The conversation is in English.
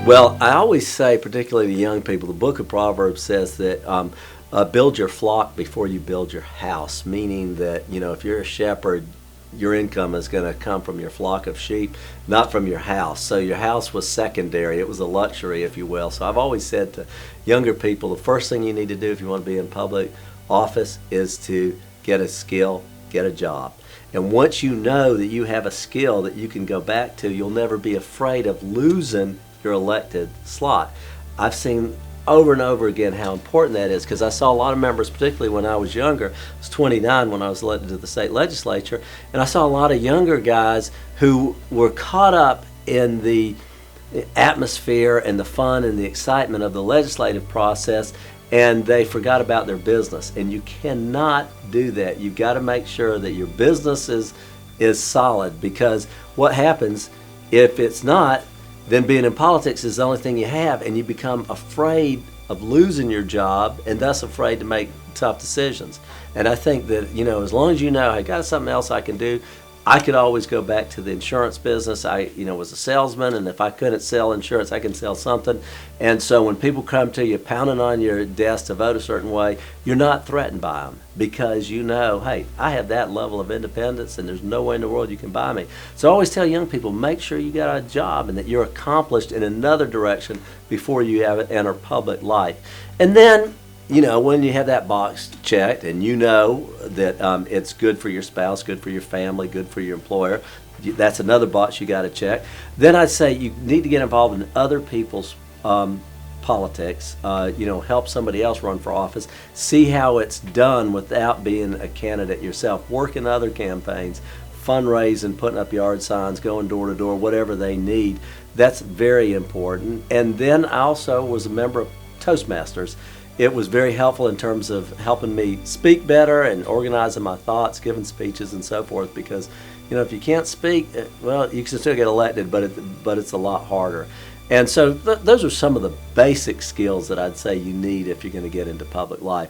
Well, I always say, particularly to young people, the book of Proverbs says that build your flock before you build your house, meaning that, if you're a shepherd, your income is going to come from your flock of sheep, not from your house. So your house was secondary. It was a luxury, if you will. So I've always said to younger people, the first thing you need to do if you want to be in public office is to get a skill, get a job. And once you know that you have a skill that you can go back to, you'll never be afraid of losing your elected slot. I've seen over and over again how important that is, because I saw a lot of members, particularly when I was younger. I was 29 when I was elected to the state legislature, and I saw a lot of younger guys who were caught up in the atmosphere and the fun and the excitement of the legislative process, and they forgot about their business. And you cannot do that. You've got to make sure that your business is solid, because what happens if it's not, then being in politics is the only thing you have, and you become afraid of losing your job and thus afraid to make tough decisions. And I think that, as long as you know, I got something else I can do, I could always go back to the insurance business. I, was a salesman, and if I couldn't sell insurance, I can sell something. And so when people come to you pounding on your desk to vote a certain way, you're not threatened by them, because hey, I have that level of independence, and there's no way in the world you can buy me. So I always tell young people, make sure you got a job and that you're accomplished in another direction before you enter public life. And then, when you have that box checked and that it's good for your spouse, good for your family, good for your employer, that's another box you got to check. Then I'd say you need to get involved in other people's politics, help somebody else run for office, see how it's done without being a candidate yourself, work in other campaigns, fundraising, putting up yard signs, going door to door, whatever they need. That's very important. And then I also was a member of Toastmasters. It was very helpful in terms of helping me speak better and organizing my thoughts, giving speeches and so forth, because, if you can't speak, well, you can still get elected, but it's a lot harder. And so those are some of the basic skills that I'd say you need if you're going to get into public life.